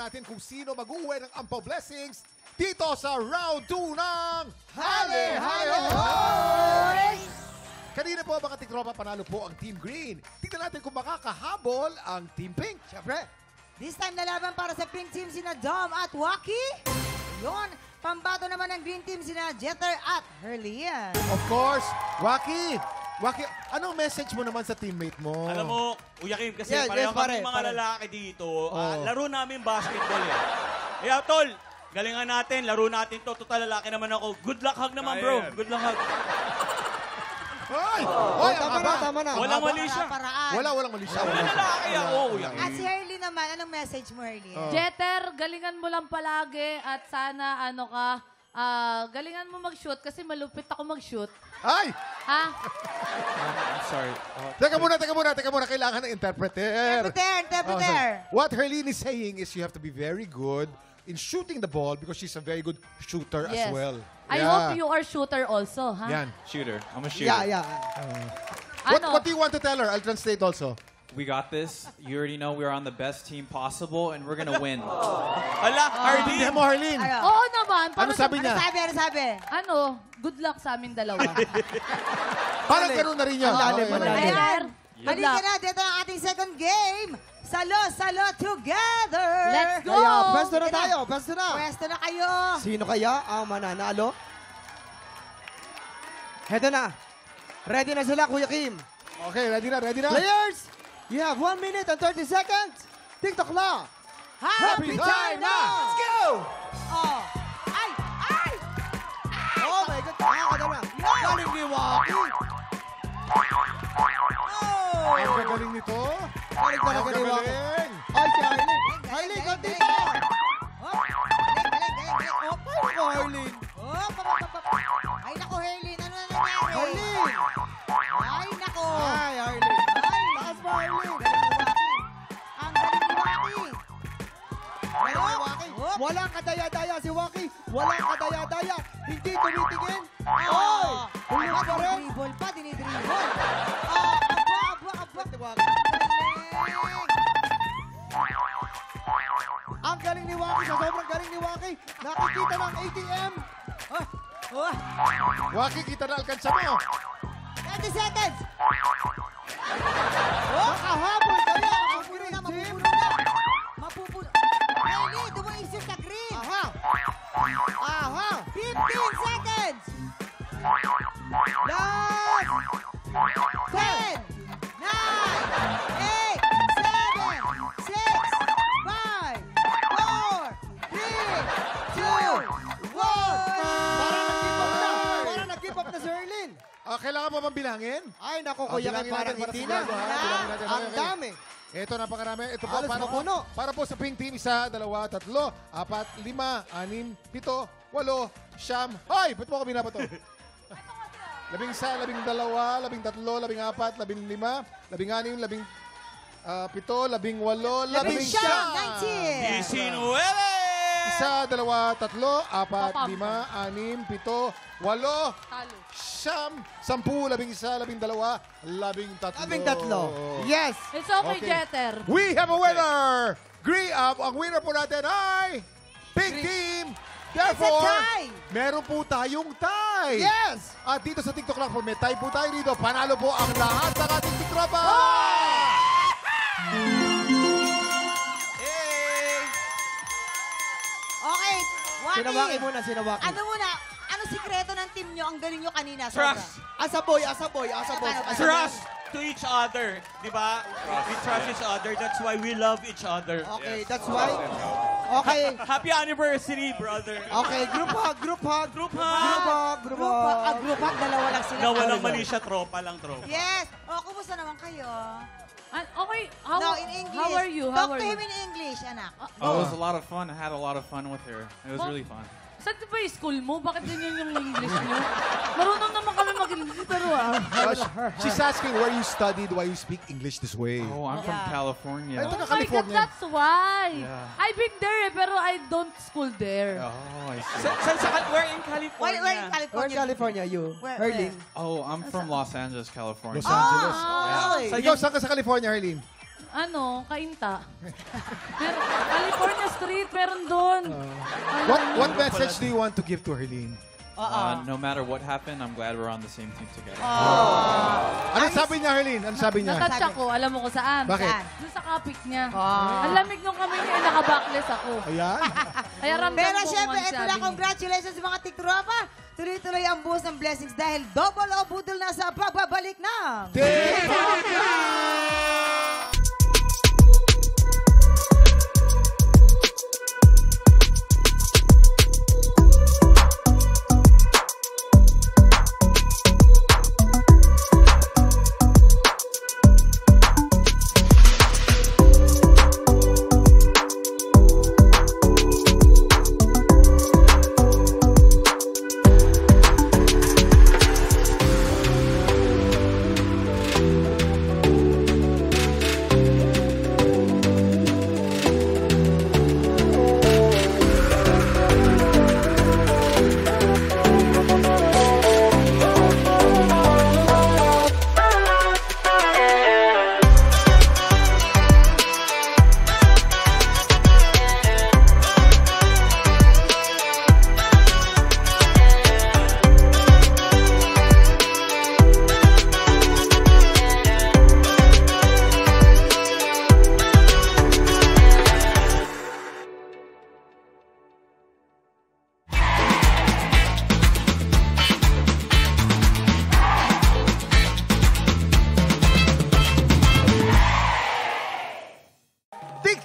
natin kung sino mag-uwi ng Ampaw Blessings dito sa Round 2 ng Hali Hali Hoy! Kanina po mga tikropa, panalo po ang Team Green. Tignan natin kung makakahabol ang Team Pink. Siyempre. This time nalaban para sa Pink Team sina Dom at Waki. Yun, pambato naman ng Green Team sina Jeter at Herlian. Of course, Waki, anong message mo naman sa teammate mo? Alam mo, Uyakim, kasi Yes, pareho yes, pare, kami mga pare. lalaki dito. Laro namin basketball eh. Kaya tol, galingan natin, laro natin to. Total lalaki naman ako. Good luck hug naman bro. Good luck hug. Hoy! Hoy, Tama na. Walang mali siya. Walang mali siya. Wala lalaki ako, Uyakim. At si Herlian naman, anong message mo, Herlian? Jeter, galingan mo lang palagi at sana galingan mo mag-shoot kasi malupit ako mag-shoot. Ay! Ha? I'm sorry. Teka muna. Kailangan ng interpreter. Interpreter. What Herlene is saying is you have to be very good in shooting the ball because she's a very good shooter as Yes. well. I hope you are shooter also, ha? Yan. Shooter. I'm a shooter. Yeah. What do you want to tell her? I'll translate also. We got this. You already know we're on the best team possible, and we're gonna win. Hala, Hardy. Hindi mo, Herlene. Oo naman. Ano sabi niya? Ano sabi? Good luck sa amin dalawa. Parang ganun na rin yan. Malalim. Jeter, good Halika luck. na, dito ang ating second game. Salo together. Let's go! Kaya, pwesto na tayo, pwesto na. Pwesto na kayo. Sino kaya ang mananalo? Heto na. Ready na sila, Kuya Kim. Okay, ready na. Players, you have 1 minute and 30 seconds. TikTok lang. Happy time na! Let's go! Oh. Ay! Oh my God, nakakada na. Galing ni Waki. Oh! Ang gagaling nito. Galing talaga ni Waki. Galing. Ay, si Arlene. Arlene, konti pa. Galing. Oh, paano ko, Arlene? Ay, nako, Herlin. Ano na nangyari? Arlene. Ay, nako. Ay, Arlene. Ay, Taas mo, Arlene. ang galing ni Waki. Galing ni Waki. Walang kadaya-daya si Waki. Walang kadaya-daya. Hindi tumitingin. Oy! Tulog pa rin. Dinidribble pa, dinidribble. Aba. Ni Waki. Ang galing ni Waki. Sa sobrang galing ni Waki. Nakikita ng ATM. Oh, Waki, kita na alkansa mo. 30 seconds. Makahabol kaya ang Mapupuno green na, team. mapupuno. Herlin, dumaisip sa green. Aha. Aha. 15 seconds. Last. 10, 9, 8, 7, 6, 5, 4, 3, 2, 1. Para nag-give up na si Erlin. Kailangan pa bang bilangin? Ay, naku, Kuya Kim, bilangin parang natin para hindi sigurado, na. ha? Bilangin natin. Ang Okay. dami. Ito, napakarami. Ito po, Halos mapuno. para po sa Pink Team, 1, 2, 3, 4, 5, 6, 7, 8, 9. Hoy! Ba't mo kami napato? 11, 12, 13, 14, 15, 16, 17, 18, 19. 19. 1, 2, 3, 4, 5, 6, 7, 8, Talo. 9, 10, 11, 12, 13. Yes. It's okay, Okay. Jeter. We have a winner! Ang winner po natin ay Pink Team! Therefore, tie. meron po tayong tie! Yes. At dito sa TikTok lang po, may tie po tayo dito. Panalo po ang lahat ng ating tiktropa! Okay, Waki. Sinawaki muna, sinawaki. Ano muna? Ano sikreto ng team nyo? Ang galing nyo kanina. Trust. Asaboy. Trust to each other. Di ba? We trust each other. That's why we love each other. Okay, that's why. Okay. Happy anniversary, brother. Okay, group hug. Group hug. Group Group hug, dalawa lang sila. Walang mali siya, tropa lang, tropa. Yes. O, kumusta naman kayo? Okay, No, in English. how are you? Talk How are to you? him in English, anak. Oh, it was a lot of fun. I had a lot of fun with her. It was really fun. Saan ba yung school mo? Bakit ganyan yung English nyo? Marunong naman kami mag-English, pero She's asking where you studied, why you speak English this way. Oh, I'm from California. Ay, oh taga my God, California. that's why. Yeah. I've been there pero I don't school there. Oh, I see. Where in California? Where in California? Where in California, you? Where? Erlin. Oh, I'm from Los Angeles, California. Los Angeles. Ay. Ikaw, saan ka sa California, Harleen? Kainta. California Street, meron doon. What message do you want to give to Herlene? No matter what happened, I'm glad we're on the same team together. Ano sabi niya, Herlene? Ano sabi niya? Natouch ako, alam mo kung saan? Bakit? Saan? Doon sa kapit niya. Ang lamig nung kami niya, naka-backless ako. Ayan. Kaya ramdam Pero ko syempre, kung ano ito sabi na, niya. congratulations sa mga tiktropa. Tuloy-tuloy ang buhos ng blessings dahil double o budol na sa pagbabalik ng...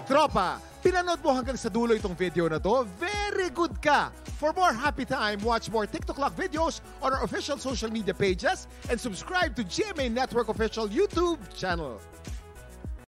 Tropa, pinanood mo hanggang sa dulo itong video na to? Very good ka! For more happy time, watch more TikTok Clock videos on our official social media pages and subscribe to GMA Network official YouTube channel.